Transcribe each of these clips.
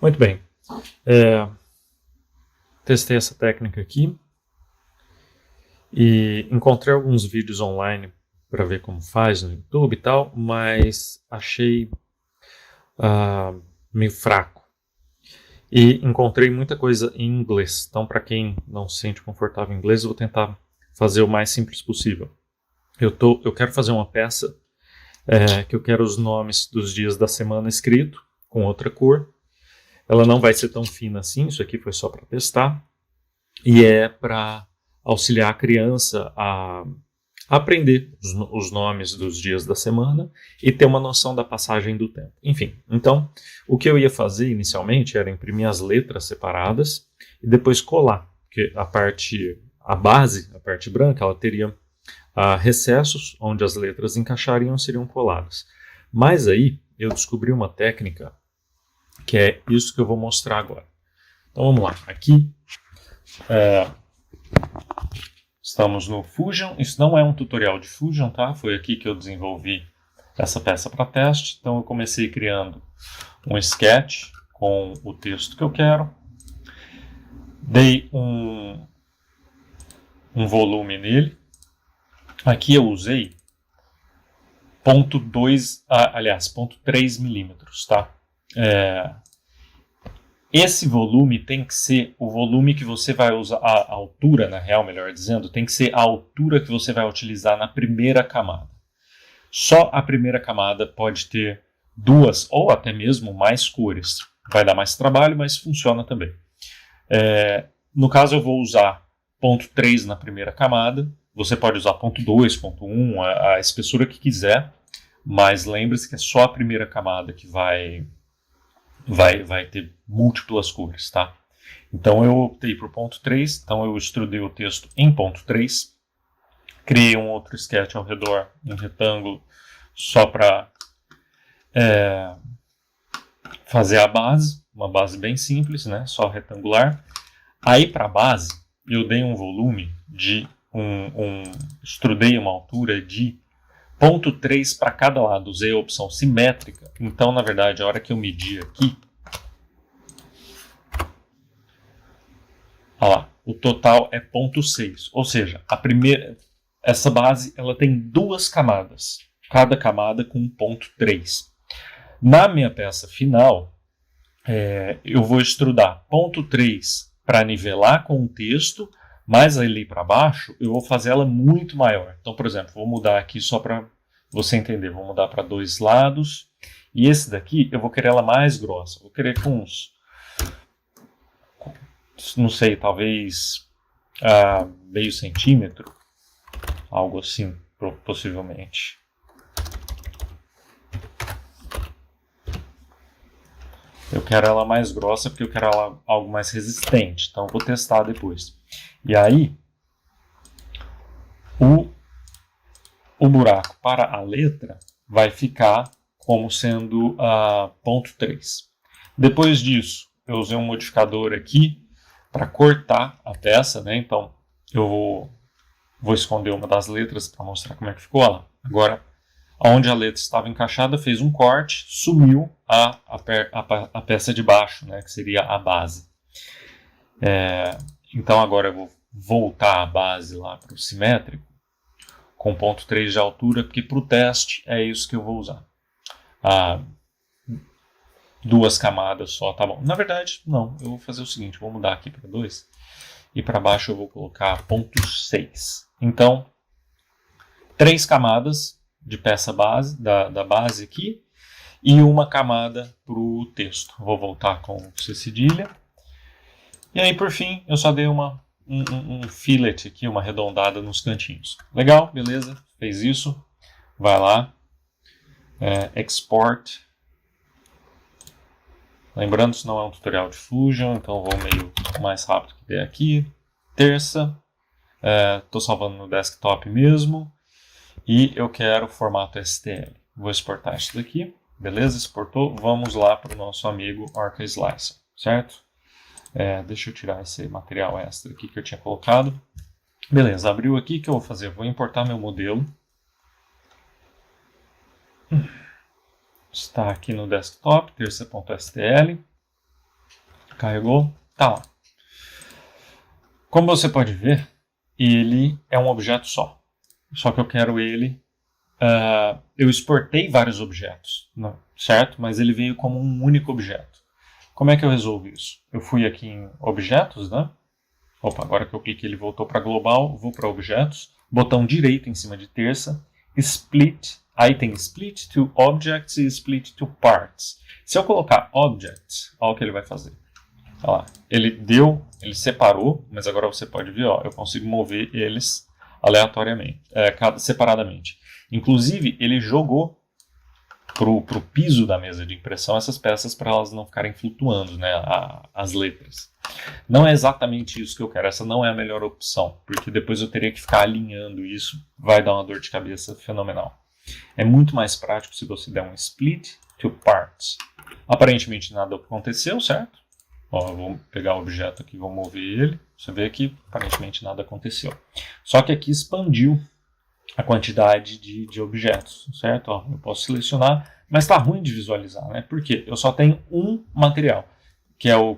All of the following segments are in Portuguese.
Muito bem. É, Testei essa técnica aqui e encontrei alguns vídeos online para ver como faz no YouTube e tal, mas achei meio fraco. E encontrei muita coisa em inglês. Então, para quem não se sente confortável em inglês, eu vou tentar fazer o mais simples possível. Eu quero fazer uma peça que eu quero os nomes dos dias da semana escrito com outra cor. Ela não vai ser tão fina assim, isso aqui foi só para testar. E é para auxiliar a criança a aprender os nomes dos dias da semana e ter uma noção da passagem do tempo. Enfim, então, o que eu ia fazer inicialmente era imprimir as letras separadas e depois colar, porque a base, a parte branca, ela teria recessos onde as letras encaixariam e seriam coladas. Mas aí eu descobri uma técnica que é isso que eu vou mostrar agora. Então vamos lá, aqui estamos no Fusion. Isso não é um tutorial de Fusion, tá? Foi aqui que eu desenvolvi essa peça para teste. Então eu comecei criando um sketch com o texto que eu quero. Dei um volume nele. Aqui eu usei 0,3 milímetros, tá? Esse volume tem que ser o volume que você vai usar, a altura, na real, melhor dizendo, tem que ser a altura que você vai utilizar na primeira camada. Só a primeira camada pode ter duas ou até mesmo mais cores. Vai dar mais trabalho, mas funciona também. No caso, eu vou usar 0,3 na primeira camada. Você pode usar 0,2, 0,1, a espessura que quiser, mas lembre-se que é só a primeira camada que vai ter múltiplas cores, tá? Então eu optei por 0,3, então eu extrudei o texto em 0,3, criei um outro sketch ao redor, um retângulo, só para fazer a base, uma base bem simples, né? Só retangular. Aí para a base eu dei um volume de extrudei uma altura de 0,3 para cada lado, usei a opção simétrica. Então, na verdade, a hora que eu medi aqui, olha lá, o total é 0,6. Ou seja, essa base ela tem duas camadas, cada camada com 0,3. Na minha peça final, eu vou extrudar 0,3 para nivelar com o texto, mas ali para baixo eu vou fazer ela muito maior. Então, por exemplo, vou mudar aqui só para você entender. Vou mudar para 2 lados. E esse daqui eu vou querer ela mais grossa. Vou querer com uns, não sei, talvez meio centímetro. Algo assim, possivelmente. Eu quero ela mais grossa porque eu quero ela algo mais resistente. Então, eu vou testar depois. E aí, o buraco para a letra vai ficar como sendo 0,3. Depois disso, eu usei um modificador aqui para cortar a peça, né? Então, eu vou esconder uma das letras para mostrar como é que ficou. Olha lá. Agora, onde a letra estava encaixada, fez um corte, sumiu a peça de baixo, né? Que seria a base. Então, agora eu vou voltar a base lá para o simétrico com 0,3 de altura, porque para o teste é isso que eu vou usar. Duas camadas só, tá bom. Na verdade, não. Eu vou fazer o seguinte, vou mudar aqui para 2 e para baixo eu vou colocar 0,6. Então, 3 camadas de peça base, da base aqui, e uma camada para o texto. Vou voltar com C cedilha. E aí, por fim, eu só dei um fillet aqui, uma arredondada nos cantinhos. Legal, beleza, fez isso. Vai lá, export. Lembrando, isso não é um tutorial de Fusion, então eu vou meio mais rápido que der aqui. Terça, estou salvando no desktop mesmo. E eu quero formato STL. Vou exportar isso daqui. Beleza, exportou. Vamos lá para o nosso amigo Orca Slicer, certo? Deixa eu tirar esse material extra aqui que eu tinha colocado. Beleza, abriu aqui. O que eu vou fazer? Eu vou importar meu modelo. Está aqui no desktop, terça.stl. Carregou? Tá lá. Como você pode ver, ele é um objeto só. Só que eu quero ele... eu exportei vários objetos, certo? Mas ele veio como um único objeto. Como é que eu resolvo isso? Eu fui aqui em objetos, né? Opa, agora que eu cliquei ele voltou para global, vou para objetos, botão direito em cima de terça, split, aí tem split to objects e split to parts. Se eu colocar objects, olha o que ele vai fazer. Olha lá, ele separou, mas agora você pode ver, ó, eu consigo mover eles aleatoriamente, separadamente. Inclusive, ele jogou pro piso da mesa de impressão essas peças para elas não ficarem flutuando, né, as letras. Não é exatamente isso que eu quero, essa não é a melhor opção, porque depois eu teria que ficar alinhando isso, vai dar uma dor de cabeça fenomenal. É muito mais prático se você der um split to parts. Aparentemente nada aconteceu, certo? Ó, eu vou pegar o objeto aqui, vou mover ele, você vê que aparentemente nada aconteceu. Só que aqui expandiu a quantidade de objetos, certo? Ó, eu posso selecionar, mas está ruim de visualizar, né? Por quê? Eu só tenho um material, que é o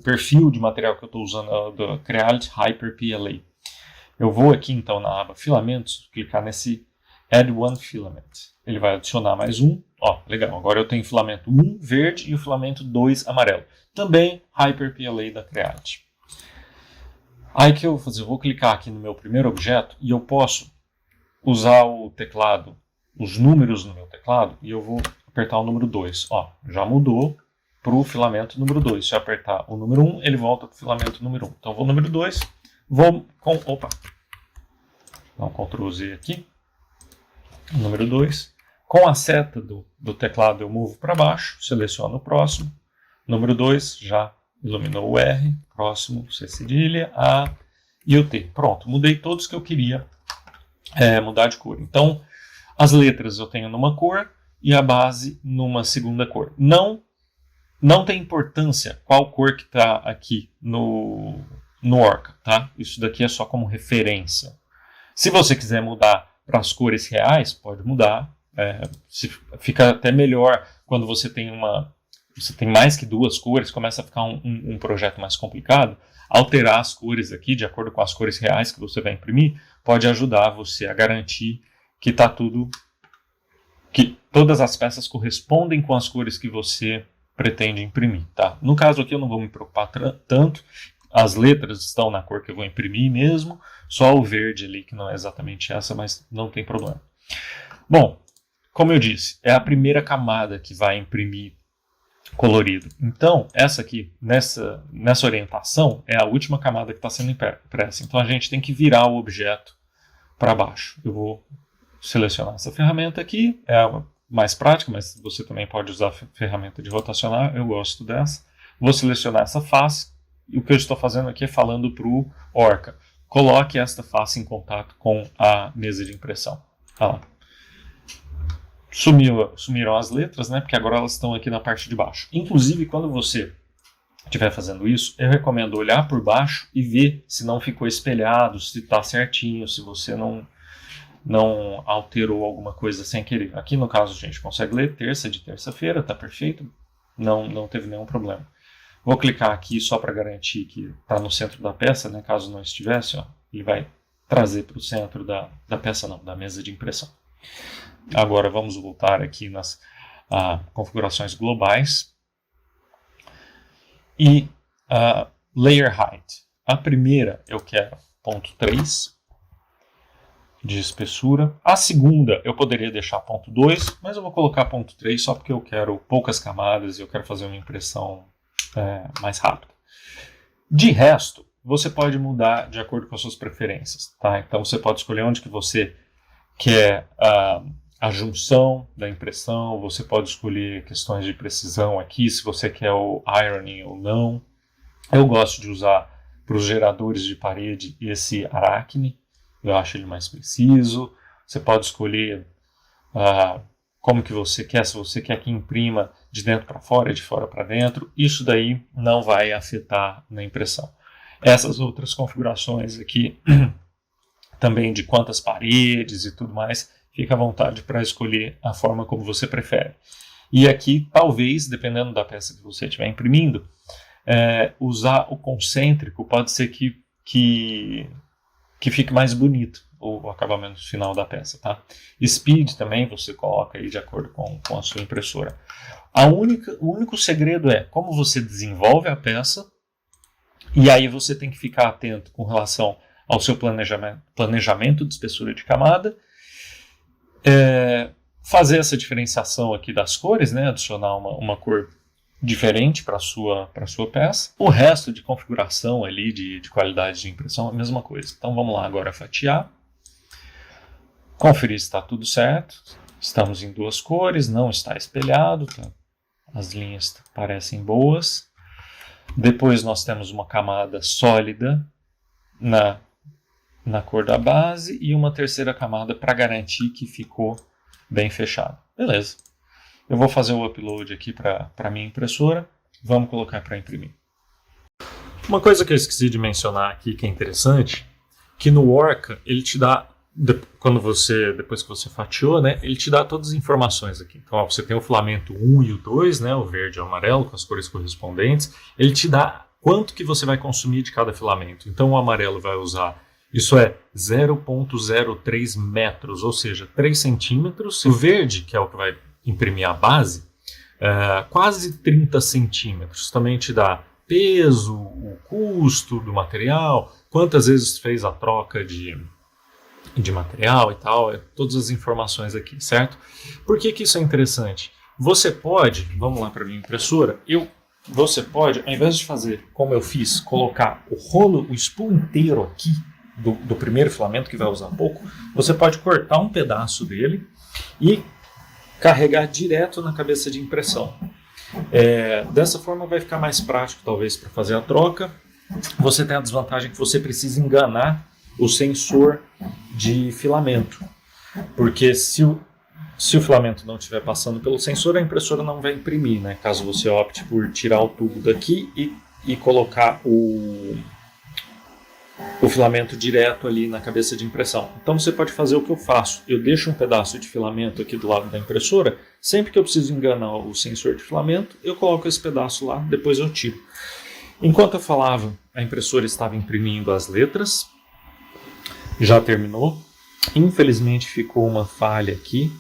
perfil de material que eu estou usando, do Creality Hyper PLA. Eu vou aqui então na aba Filamentos, clicar nesse Add One Filament. Ele vai adicionar mais um. Ó, legal, agora eu tenho o filamento 1 verde e o filamento 2 amarelo. Também Hyper PLA da Creality. Aí o que eu vou fazer? Eu vou clicar aqui no meu primeiro objeto e eu posso usar o teclado, os números no meu teclado, e eu vou apertar o número 2. Ó, já mudou para o filamento número 2. Se eu apertar o número 1, ele volta para o filamento número 1. Então, eu vou no número 2, vou com... Opa! Dá um Ctrl Z aqui. Número 2. Com a seta do teclado, eu movo para baixo, seleciono o próximo. Número 2, já iluminou o R. Próximo, C cedilha, A e o T. Pronto, mudei todos que eu queria mudar de cor. Então, as letras eu tenho numa cor e a base numa segunda cor. Não tem importância qual cor que está aqui no Orca, tá? Isso daqui é só como referência. Se você quiser mudar para as cores reais, pode mudar. Fica até melhor quando você tem mais que duas cores, começa a ficar um projeto mais complicado. Alterar as cores aqui, de acordo com as cores reais que você vai imprimir, pode ajudar você a garantir que que todas as peças correspondem com as cores que você pretende imprimir, tá? No caso aqui eu não vou me preocupar tanto, as letras estão na cor que eu vou imprimir mesmo, só o verde ali, que não é exatamente essa, mas não tem problema. Bom, como eu disse, é a primeira camada que vai imprimir colorido. Então, essa aqui, nessa orientação, é a última camada que está sendo impressa. Então, a gente tem que virar o objeto para baixo. Eu vou selecionar essa ferramenta aqui, é a mais prática, mas você também pode usar a ferramenta de rotacionar, eu gosto dessa. Vou selecionar essa face, e o que eu estou fazendo aqui é falando para o Orca. Coloque esta face em contato com a mesa de impressão. Olha lá. Sumiram as letras, né? Porque agora elas estão aqui na parte de baixo. Inclusive, quando você estiver fazendo isso, eu recomendo olhar por baixo e ver se não ficou espelhado, se está certinho, se você não alterou alguma coisa sem querer. Aqui no caso a gente consegue ler terça de terça-feira, tá perfeito, não teve nenhum problema. Vou clicar aqui só para garantir que está no centro da peça, né? Caso não estivesse, ó, ele vai trazer para o centro da peça, não, da mesa de impressão. Agora vamos voltar aqui nas configurações globais. E Layer Height. A primeira eu quero 0.3 de espessura. A segunda eu poderia deixar 0.2, mas eu vou colocar 0.3 só porque eu quero poucas camadas e eu quero fazer uma impressão mais rápida. De resto, você pode mudar de acordo com as suas preferências. Tá? Então você pode escolher onde que você quer a junção da impressão, você pode escolher questões de precisão aqui, se você quer o ironing ou não. Eu gosto de usar para os geradores de parede esse Arachne, eu acho ele mais preciso. Você pode escolher como que você quer, se você quer que imprima de dentro para fora, de fora para dentro, isso daí não vai afetar na impressão. Essas outras configurações aqui, também de quantas paredes e tudo mais, fica à vontade para escolher a forma como você prefere. E aqui, talvez, dependendo da peça que você estiver imprimindo, usar o concêntrico pode ser que fique mais bonito o acabamento final da peça, tá? Speed também você coloca aí de acordo com a sua impressora. O único segredo é como você desenvolve a peça, e aí você tem que ficar atento com relação ao seu planejamento de espessura de camada, fazer essa diferenciação aqui das cores, né? Adicionar uma cor diferente para a sua peça. O resto de configuração ali, de qualidade de impressão, é a mesma coisa. Então vamos lá agora fatiar. Conferir se está tudo certo. Estamos em 2 cores, não está espelhado, tá? As linhas parecem boas. Depois nós temos uma camada sólida na cor da base e uma terceira camada para garantir que ficou bem fechado. Beleza. Eu vou fazer o upload aqui para a minha impressora. Vamos colocar para imprimir. Uma coisa que eu esqueci de mencionar aqui que é interessante, que no Orca ele te dá, depois que você fatiou, né, ele te dá todas as informações aqui. Então, você tem o filamento 1 e o 2, né, o verde e o amarelo, com as cores correspondentes. Ele te dá quanto que você vai consumir de cada filamento. Então, o amarelo vai usar, isso é 0,03 metros, ou seja, 3 centímetros. O verde, que é o que vai imprimir a base, quase 30 centímetros. Também te dá peso, o custo do material, quantas vezes fez a troca de material e tal, todas as informações aqui, certo? Por que isso é interessante? Você pode, vamos lá para a minha impressora, você pode, ao invés de fazer como eu fiz, colocar o spool inteiro aqui do primeiro filamento, que vai usar pouco, você pode cortar um pedaço dele e carregar direto na cabeça de impressão. Dessa forma vai ficar mais prático, talvez, para fazer a troca. Você tem a desvantagem que você precisa enganar o sensor de filamento, porque se o filamento não estiver passando pelo sensor, a impressora não vai imprimir, né? Caso você opte por tirar o tubo daqui e colocar o filamento direto ali na cabeça de impressão. Então você pode fazer o que eu faço. Eu deixo um pedaço de filamento aqui do lado da impressora. Sempre que eu preciso enganar o sensor de filamento, eu coloco esse pedaço lá, depois eu tiro. Enquanto eu falava, a impressora estava imprimindo as letras. Já terminou. Infelizmente ficou uma falha aqui.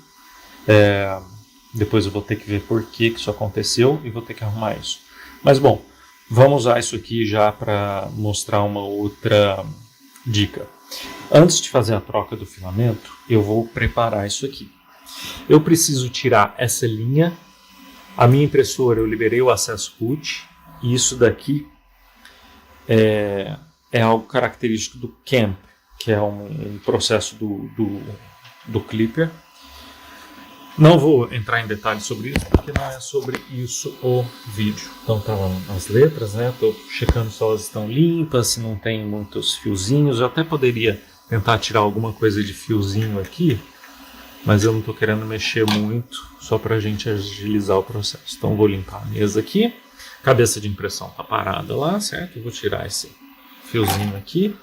Depois eu vou ter que ver por que isso aconteceu e vou ter que arrumar isso. Mas bom, vamos usar isso aqui já para mostrar uma outra dica. Antes de fazer a troca do filamento, eu vou preparar isso aqui. Eu preciso tirar essa linha. A minha impressora, eu liberei o acesso PUT. E isso daqui é algo característico do CAMP, que é um processo do Clipper. Não vou entrar em detalhes sobre isso, porque não é sobre isso o vídeo. Então tá lá as letras, né? Estou checando se elas estão limpas, se não tem muitos fiozinhos. Eu até poderia tentar tirar alguma coisa de fiozinho aqui, mas eu não estou querendo mexer muito, só para a gente agilizar o processo. Então vou limpar a mesa aqui. Cabeça de impressão está parada lá, certo? Eu vou tirar esse fiozinho aqui.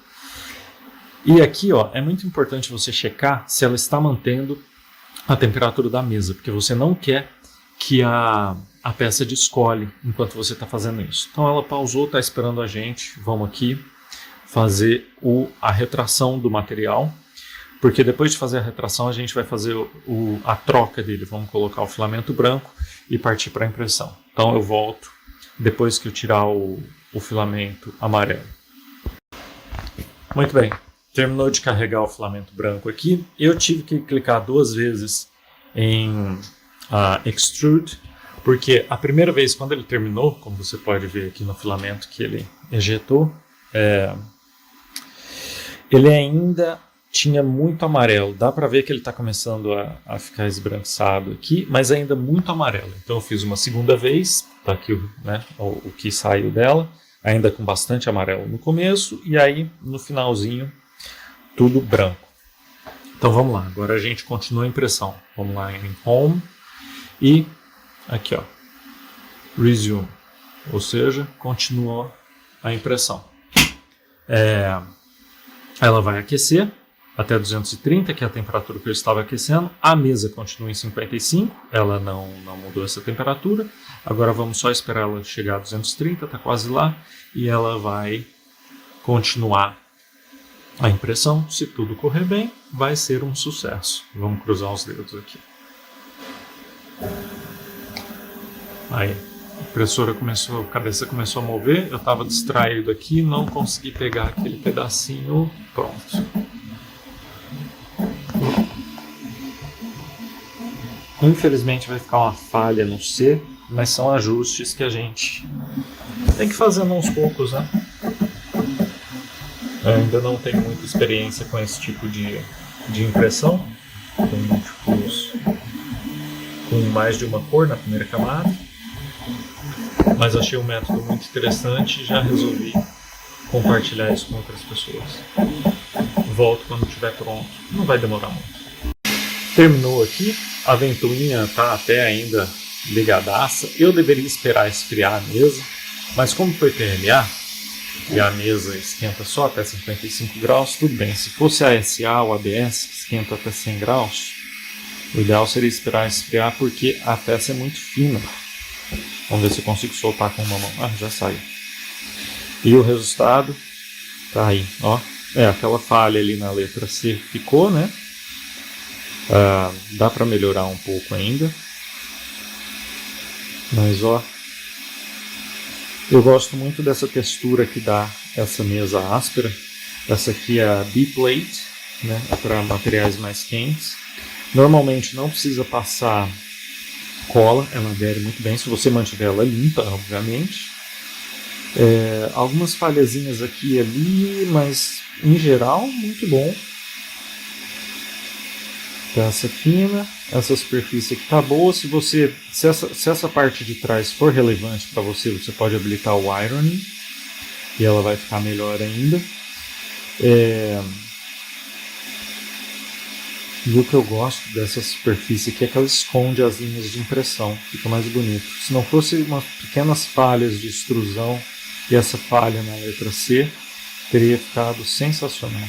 E aqui, ó, é muito importante você checar se ela está mantendo a temperatura da mesa, porque você não quer que a peça descole enquanto você está fazendo isso. Então ela pausou, está esperando a gente. Vamos aqui fazer a retração do material, porque depois de fazer a retração a gente vai fazer a troca dele. Vamos colocar o filamento branco e partir para a impressão. Então eu volto depois que eu tirar o filamento amarelo. Muito bem. Terminou de carregar o filamento branco aqui. Eu tive que clicar 2 vezes em Extrude, porque a primeira vez, quando ele terminou, como você pode ver aqui no filamento que ele ejetou, ele ainda tinha muito amarelo. Dá para ver que ele está começando a ficar esbranquiçado aqui, mas ainda muito amarelo. Então eu fiz uma segunda vez, tá aqui, né, o que saiu dela, ainda com bastante amarelo no começo, e aí no finalzinho tudo branco. Então vamos lá, agora a gente continua a impressão. Vamos lá em Home e aqui, ó, Resume, ou seja, continua a impressão. Ela vai aquecer até 230, que é a temperatura que eu estava aquecendo. A mesa continua em 55, ela não mudou essa temperatura. Agora vamos só esperar ela chegar a 230, está quase lá, e ela vai continuar a impressão. Se tudo correr bem, vai ser um sucesso. Vamos cruzar os dedos aqui. Aí, a impressora a cabeça começou a mover, eu estava distraído aqui, não consegui pegar aquele pedacinho. Pronto. Infelizmente vai ficar uma falha no C, mas são ajustes que a gente tem que fazer aos poucos, né? Eu ainda não tenho muita experiência com esse tipo de impressão, com mais de uma cor na primeira camada, mas achei um método muito interessante e já resolvi compartilhar isso com outras pessoas. Volto quando estiver pronto, não vai demorar muito. Terminou aqui, a ventoinha está até ainda ligadaça. Eu deveria esperar esfriar a mesa, mas como foi PLA e a mesa esquenta só até 55 graus, tudo bem. Se fosse a SA ou a ABS, que esquenta até 100 graus, o ideal seria esperar esfriar porque a peça é muito fina. Vamos ver se eu consigo soltar com uma mão. Ah, já saiu. E o resultado tá aí, ó. Aquela falha ali na letra C ficou, né? Dá para melhorar um pouco ainda, mas ó, eu gosto muito dessa textura que dá essa mesa áspera. Essa aqui é a B-plate, né, para materiais mais quentes. Normalmente não precisa passar cola, ela adere muito bem se você mantiver ela limpa, obviamente. Algumas falhazinhas aqui e ali, mas em geral muito bom. Peça fina, essa superfície aqui está boa. Se essa parte de trás for relevante para você, você pode habilitar o ironing e ela vai ficar melhor ainda. E o que eu gosto dessa superfície aqui é que ela esconde as linhas de impressão, fica mais bonito. Se não fosse umas pequenas falhas de extrusão e essa falha na letra C, teria ficado sensacional.